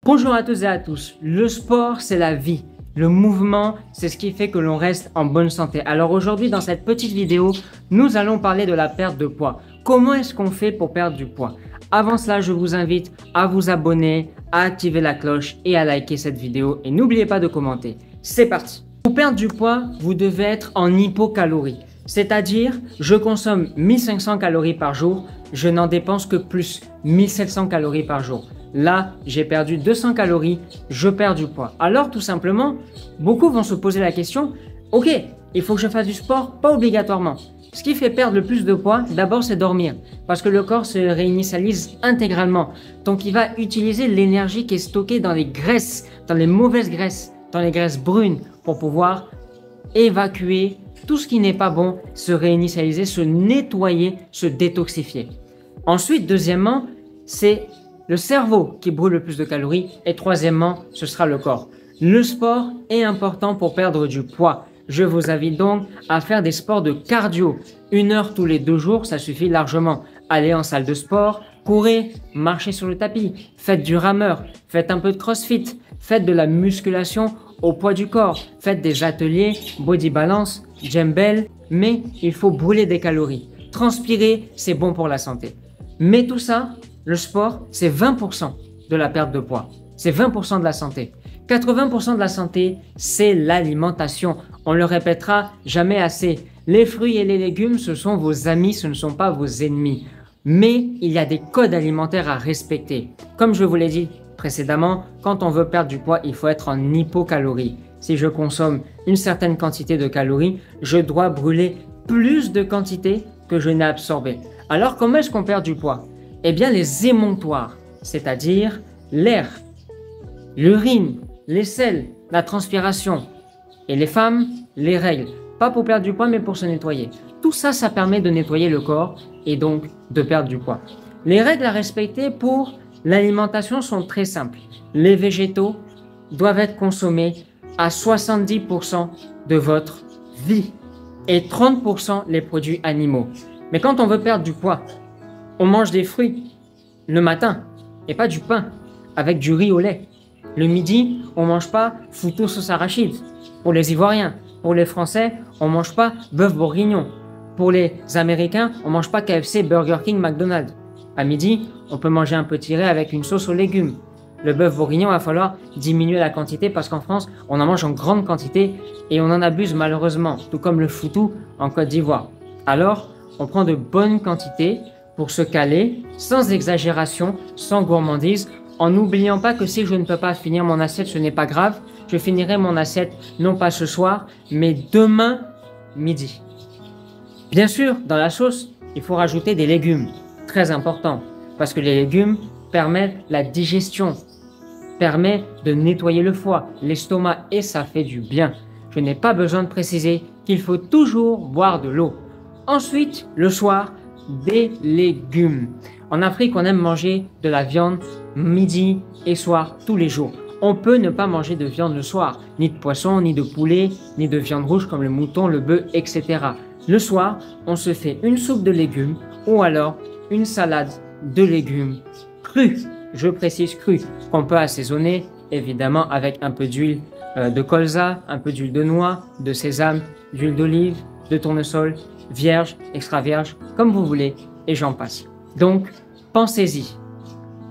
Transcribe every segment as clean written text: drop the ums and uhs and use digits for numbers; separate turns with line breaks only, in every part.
Bonjour à tous et à tous, le sport c'est la vie, le mouvement c'est ce qui fait que l'on reste en bonne santé. Alors aujourd'hui dans cette petite vidéo, nous allons parler de la perte de poids. Comment est-ce qu'on fait pour perdre du poids? Avant cela, je vous invite à vous abonner, à activer la cloche et à liker cette vidéo et n'oubliez pas de commenter. C'est parti! Pour perdre du poids, vous devez être en hypocalorie. C'est-à-dire, je consomme 1500 calories par jour, je n'en dépense que plus, 1700 calories par jour. Là, j'ai perdu 200 calories, je perds du poids. Alors, tout simplement, beaucoup vont se poser la question, ok, il faut que je fasse du sport, pas obligatoirement. Ce qui fait perdre le plus de poids, d'abord, c'est dormir. Parce que le corps se réinitialise intégralement. Donc, il va utiliser l'énergie qui est stockée dans les graisses, dans les mauvaises graisses, dans les graisses brunes, pour pouvoir évacuer tout ce qui n'est pas bon, se réinitialiser, se nettoyer, se détoxifier. Ensuite, deuxièmement, c'est le cerveau qui brûle le plus de calories et troisièmement, ce sera le corps. Le sport est important pour perdre du poids. Je vous invite donc à faire des sports de cardio. 1 heure tous les 2 jours, ça suffit largement. Allez en salle de sport, courez, marchez sur le tapis, faites du rameur, faites un peu de crossfit, faites de la musculation au poids du corps, faites des ateliers, body balance, dumbbell, mais il faut brûler des calories. Transpirer, c'est bon pour la santé. Mais tout ça, le sport, c'est 20% de la perte de poids. C'est 20% de la santé. 80% de la santé, c'est l'alimentation. On le répétera jamais assez. Les fruits et les légumes, ce sont vos amis, ce ne sont pas vos ennemis. Mais il y a des codes alimentaires à respecter. Comme je vous l'ai dit précédemment, quand on veut perdre du poids, il faut être en hypocalorie. Si je consomme une certaine quantité de calories, je dois brûler plus de quantité que je n'ai absorbé. Alors comment est-ce qu'on perd du poids? Eh bien les émonctoires, c'est-à-dire l'air, l'urine, les selles, la transpiration et les femmes, les règles. Pas pour perdre du poids mais pour se nettoyer. Tout ça, ça permet de nettoyer le corps et donc de perdre du poids. Les règles à respecter pour l'alimentation sont très simples. Les végétaux doivent être consommés à 70% de votre vie et 30% les produits animaux. Mais quand on veut perdre du poids, on mange des fruits le matin et pas du pain avec du riz au lait. Le midi, on ne mange pas foutou sauce arachide. Pour les Ivoiriens, pour les Français, on ne mange pas bœuf bourguignon. Pour les Américains, on ne mange pas KFC, Burger King, McDonald's. À midi, on peut manger un petit riz avec une sauce aux légumes. Le bœuf bourguignon, il va falloir diminuer la quantité parce qu'en France, on en mange en grande quantité et on en abuse malheureusement, tout comme le foutou en Côte d'Ivoire. Alors, on prend de bonnes quantités pour se caler, sans exagération, sans gourmandise, en n'oubliant pas que si je ne peux pas finir mon assiette, ce n'est pas grave. Je finirai mon assiette non pas ce soir, mais demain midi. Bien sûr, dans la sauce, il faut rajouter des légumes. Très important, parce que les légumes permettent la digestion, permettent de nettoyer le foie, l'estomac et ça fait du bien. Je n'ai pas besoin de préciser qu'il faut toujours boire de l'eau. Ensuite, le soir, des légumes. En Afrique, on aime manger de la viande midi et soir tous les jours. On peut ne pas manger de viande le soir, ni de poisson, ni de poulet, ni de viande rouge comme le mouton, le bœuf, etc. Le soir, on se fait une soupe de légumes ou alors une salade de légumes crus. Je précise crus, qu'on peut assaisonner évidemment avec un peu d'huile de colza, un peu d'huile de noix, de sésame, d'huile d'olive, de tournesol, vierge, extra vierge, comme vous voulez, et j'en passe. Donc, pensez-y.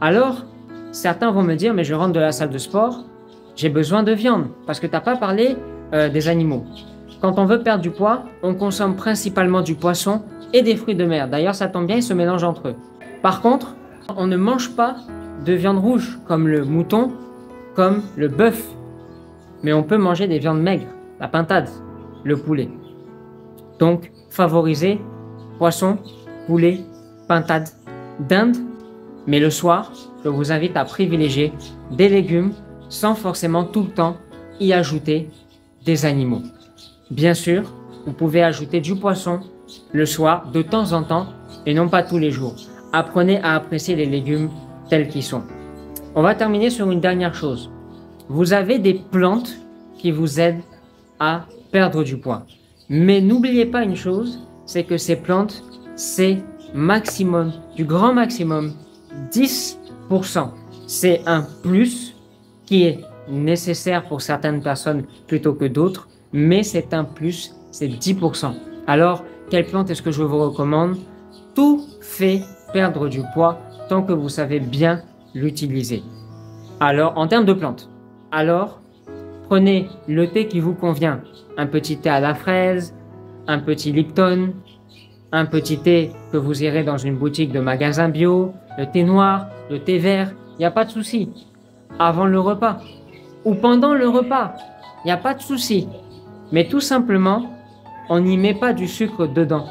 Alors, certains vont me dire, mais je rentre de la salle de sport, j'ai besoin de viande, parce que tu n'as pas parlé des animaux. Quand on veut perdre du poids, on consomme principalement du poisson et des fruits de mer. D'ailleurs, ça tombe bien, ils se mélangent entre eux. Par contre, on ne mange pas de viande rouge, comme le mouton, comme le bœuf. Mais on peut manger des viandes maigres, la pintade, le poulet. Donc, favorisez poisson, poulet, pintade, dinde. Mais le soir, je vous invite à privilégier des légumes sans forcément tout le temps y ajouter des animaux. Bien sûr, vous pouvez ajouter du poisson le soir de temps en temps et non pas tous les jours. Apprenez à apprécier les légumes tels qu'ils sont. On va terminer sur une dernière chose. Vous avez des plantes qui vous aident à perdre du poids. Mais n'oubliez pas une chose, c'est que ces plantes, c'est maximum, du grand maximum, 10%. C'est un plus qui est nécessaire pour certaines personnes plutôt que d'autres, mais c'est un plus, c'est 10%. Alors, quelle plante est-ce que je vous recommande? Tout fait perdre du poids tant que vous savez bien l'utiliser. Alors, en termes de plantes, alors, prenez le thé qui vous convient. Un petit thé à la fraise, un petit Lipton, un petit thé que vous irez dans une boutique de magasin bio, le thé noir, le thé vert, il n'y a pas de souci. Avant le repas ou pendant le repas, il n'y a pas de souci. Mais tout simplement, on n'y met pas du sucre dedans.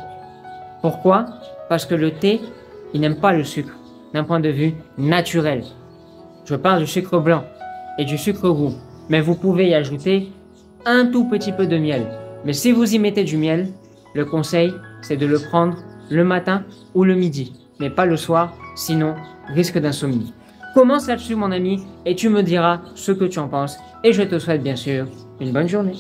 Pourquoi? Parce que le thé, il n'aime pas le sucre, d'un point de vue naturel. Je parle du sucre blanc et du sucre roux, mais vous pouvez y ajouter un tout petit peu de miel. Mais si vous y mettez du miel, le conseil, c'est de le prendre le matin ou le midi, mais pas le soir, sinon risque d'insomnie. Commence là-dessus mon ami et tu me diras ce que tu en penses et je te souhaite bien sûr une bonne journée.